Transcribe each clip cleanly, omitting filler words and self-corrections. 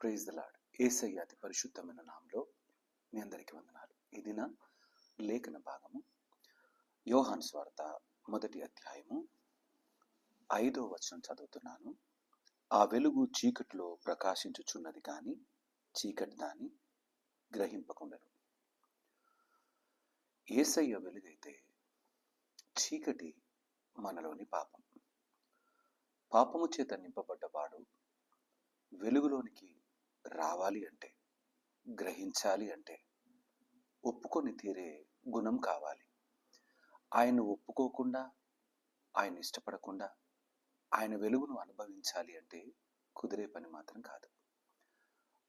Praise the lord. యేసయ్య అతి పరిశుద్ధమైన నామములో మీ అందరికీ వందనాలు. ఈ దిన లేఖన భాగము యోహాను సువార్త 1వ అధ్యాయము 5వ వచనం చదువుతున్నాను. ఆ వెలుగు చీకటిలో ప్రకాశించుచున్నది కానీ చీకటి దాన్ని గ్రహింపకుండెను. యేసయ్య వెలుగైతే చీకటి మనలోని పాపం. పాపము చేత నింపబడ్డవాడు వెలుగులోనికి రావాలి అంటే, గ్రహించాలి అంటే ఒప్పుకొని తీరే గుణం కావాలి. ఆయన ఒప్పుకోకుండా, ఆయన ఇష్టపడకుండా ఆయన వెలుగును అనుభవించాలి అంటే కుదిరే పని మాత్రం కాదు.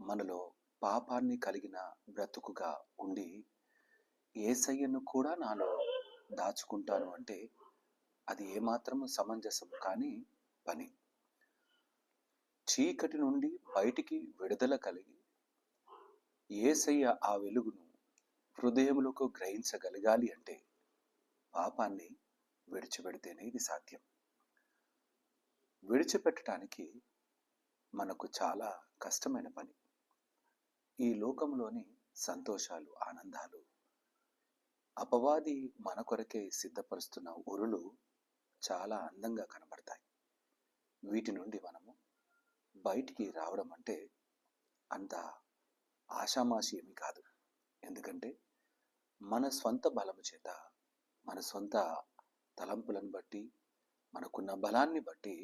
మనలో పాపాన్ని కలిగిన బ్రతుకుగా ఉండి యేసయ్యను కూడా నాలో దాచుకుంటాను అంటే అది ఏమాత్రము సమంజసం కాని పని. చీకటి నుండి బయటికి విడుదల కలిగి యేసయ్య ఆ వెలుగును హృదయములకు గ్రహించగలగాలి అంటే పాపాన్ని విడిచిపెడితేనే ఇది సాధ్యం. విడిచిపెట్టడానికి మనకు చాలా కష్టమైన పని. ఈ లోకంలోని సంతోషాలు, ఆనందాలు అపవాది మన కొరకే సిద్ధపరుస్తున్న ఉరులు చాలా అందంగా కనబడతాయి. వీటి నుండి మనము బయటికి రావడం అంటే అంత ఆషామాషి ఏమీ కాదు. ఎందుకంటే మన స్వంత బలము చేత, మన స్వంత తలంపులను బట్టి, మనకున్న బలాన్ని బట్టి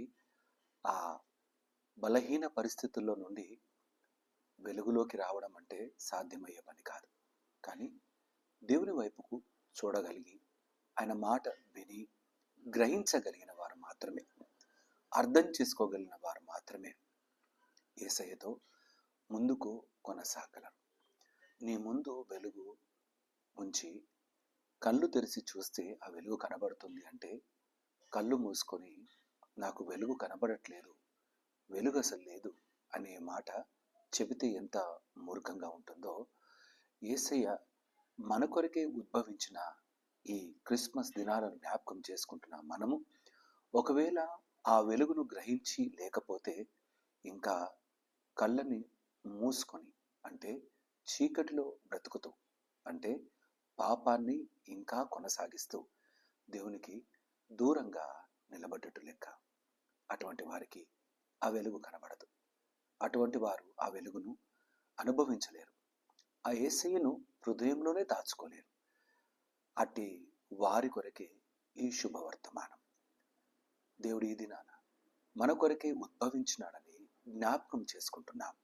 ఆ బలహీన పరిస్థితుల్లో నుండి వెలుగులోకి రావడం అంటే సాధ్యమయ్యే పని కాదు. కానీ దేవుని వైపుకు చూడగలిగి ఆయన మాట విని గ్రహించగలిగిన వారు మాత్రమే, అర్థం చేసుకోగలిగిన వారు మాత్రమే యేసయ్యతో ముందుకు కొనసాగలరు. నీ ముందు వెలుగు ఉంచి కళ్ళు తెరిచి చూస్తే ఆ వెలుగు కనబడుతుంది అంటే, కళ్ళు మూసుకొని నాకు వెలుగు కనబడట్లేదు, వెలుగు అసలు లేదు అనే మాట చెబితే ఎంత మూర్ఖంగా ఉంటుందో, యేసయ్య మన కొరకే ఉద్భవించిన ఈ క్రిస్మస్ దినాలను జ్ఞాపకం చేసుకుంటున్న మనము ఒకవేళ ఆ వెలుగును గ్రహించి లేకపోతే ఇంకా కళ్ళని మూసుకొని, అంటే చీకటిలో బ్రతుకుతూ, అంటే పాపాన్ని ఇంకా కొనసాగిస్తూ దేవునికి దూరంగా నిలబడ్డట్టు లెక్క. అటువంటి వారికి ఆ వెలుగు కనబడదు. అటువంటి వారు ఆ వెలుగును అనుభవించలేరు. ఆ యేసయ్యను హృదయంలోనే దాచుకోలేరు. అట్టి వారి కొరకే ఈ శుభవర్తమానం. దేవుడు ఈ దినాన మన కొరకే ఉద్భవించినాడని జ్ఞాపకం చేసుకుంటున్నాం.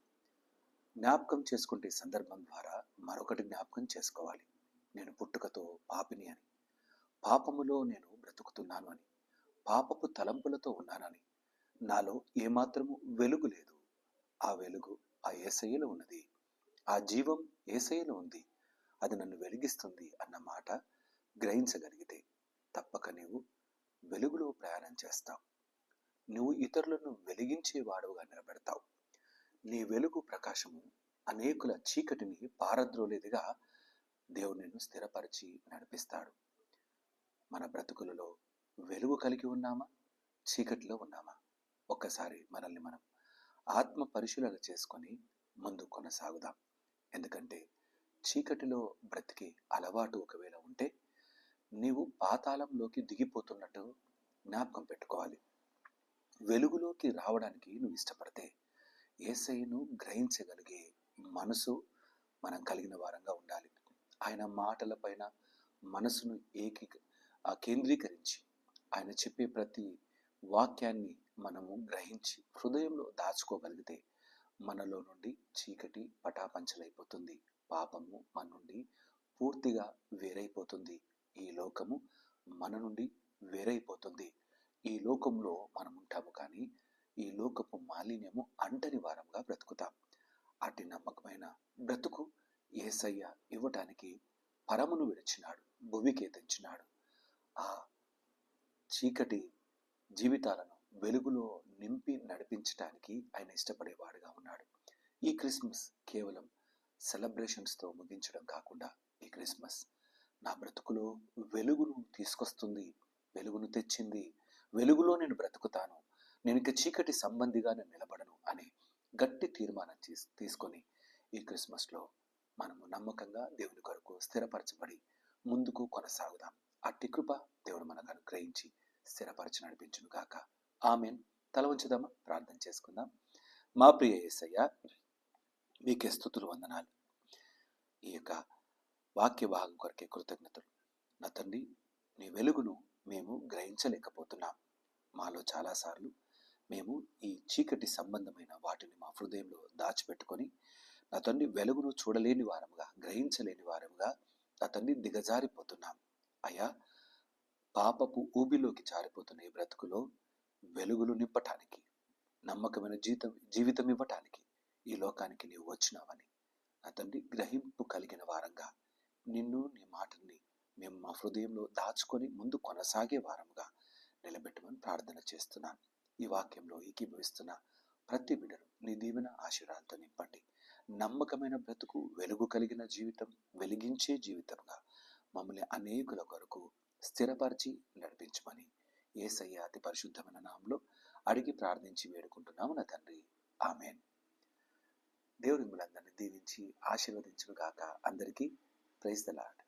జ్ఞాపకం చేసుకుంటే సందర్భం ద్వారా మరొకటి జ్ఞాపకం చేసుకోవాలి. నేను పుట్టుకతో పాపిని అని, పాపములో నేను బ్రతుకుతున్నాను అని, పాపపు తలంపులతో ఉన్నానని, నాలో ఏమాత్రము వెలుగు లేదు. ఆ వెలుగు ఆ యేసయ్యలో ఉన్నది. ఆ జీవం యేసయ్యలో ఉంది. అది నన్ను వెలిగిస్తుంది అన్న మాట గ్రహించగలిగితే తప్పక నీవు వెలుగులో ప్రయాణం చేస్తావు. నువ్వు ఇతరులను వెలిగించే వాడుగా నిలబెడతావు. నీ వెలుగు ప్రకాశము అనేకుల చీకటిని పారద్రోలేదిగా దేవుడు నిన్ను స్థిరపరిచి నడిపిస్తాడు. మన బ్రతుకులలో వెలుగు కలిగి ఉన్నామా, చీకటిలో ఉన్నామా? ఒక్కసారి మనల్ని మనం ఆత్మ పరిశీలన చేసుకొని ముందు కొనసాగుదాం. ఎందుకంటే చీకటిలో బ్రతికి అలవాటు ఒకవేళ ఉంటే నీవు పాతాళంలోకి దిగిపోతున్నట్టు జ్ఞాపకం పెట్టుకోవాలి. వెలుగులోకి రావడానికి నువ్వు ఇష్టపడితే యేసయ్యను గ్రహించగలిగే మనసు మనం కలిగిన వారంగా ఉండాలి. ఆయన మాటలపైన మనసును కేంద్రీకరించి ఆయన చెప్పే ప్రతి వాక్యాన్ని మనము గ్రహించి హృదయంలో దాచుకోగలిగితే మనలో నుండి చీకటి పటాపంచలైపోతుంది. పాపము మన నుండి పూర్తిగా వేరైపోతుంది. ఈ లోకము మన నుండి వేరైపోతుంది. ఈ లోకంలో మనం ఉంటాము కానీ ఈ లోకపు మాలిన్యము అంటని వారంగా బ్రతుకుతాం. అట్టి నమ్మకమైన బ్రతుకు యేసయ్య ఇవ్వటానికి పరమును విడిచినాడు, భూమికే తెచ్చినాడు. ఆ చీకటి జీవితాలను వెలుగులో నింపి నడిపించడానికి ఆయన ఇష్టపడేవాడుగా ఉన్నాడు. ఈ క్రిస్మస్ కేవలం సెలబ్రేషన్స్తో ముగించడం కాకుండా, ఈ క్రిస్మస్ నా బ్రతుకులో వెలుగును తీసుకొస్తుంది, వెలుగును తెచ్చింది, వెలుగులో నేను బ్రతుకుతాను, నేను ఇక చీకటి సంబంధిగా నేను నిలబడను అనే గట్టి తీర్మానం తీసుకొని ఈ క్రిస్మస్లో మనము నమ్మకంగా దేవుని కొరకు స్థిరపరచబడి ముందుకు కొనసాగుదాం. అట్టి కృప దేవుడు మనకు అనుగ్రహించి స్థిరపరచి నడిపించును గాక. ఆమేన్. తల ఉంచుదామా, ప్రార్థన చేసుకుందాం. మా ప్రియ యేసయ్య, మీకే స్తుతులు, వందనాలు. ఈ యొక్క వాక్య భాగం కొరకే కృతజ్ఞతలు. నా తండ్రి, నీ వెలుగును మేము గ్రహించలేకపోతున్నాం. మాలో చాలాసార్లు మేము ఈ చీకటి సంబంధమైన వాటిని మా హృదయంలో దాచిపెట్టుకొని నా తండ్రి వెలుగును చూడలేని వారముగా, గ్రహించలేని వారముగా నా తండ్రి దిగజారిపోతున్నాం. అయ్యా, పాపపు ఊబిలోకి జారిపోతున్న ఈ బ్రతుకులో వెలుగులు నింపటానికి, నమ్మకమైన జీవితం ఇవ్వటానికి ఈ లోకానికి నీవు వచ్చినావని నా తండ్రి గ్రహింపు కలిగిన వారంగా నిన్ను, నీ మాటల్ని మేము మా హృదయంలో దాచుకొని ముందు కొనసాగే వారముగా నిలబెట్టమని ప్రార్థన చేస్తున్నాను. ఈ వాక్యంలో ఏకీభవిస్తున్న ప్రతి బిడ్డను నీ దీవెన ఆశీర్వాదాలతో నింపండి. నమ్మకమైన బ్రతుకు, వెలుగు కలిగిన జీవితం, వెలిగించే జీవితంగా మమ్మల్ని అనేకుల కొరకు స్థిరపరిచి నడిపించమని యేసయ్య అతి పరిశుద్ధమైన నామములో అడిగి ప్రార్థించి వేడుకుంటున్నాము నా తండ్రి. ఆమేన్. దేవుడు మిమ్మల్ని అందరినీ దీవించి ఆశీర్వదించును గాక. అందరికీ ప్రైజ్ ది లార్డ్.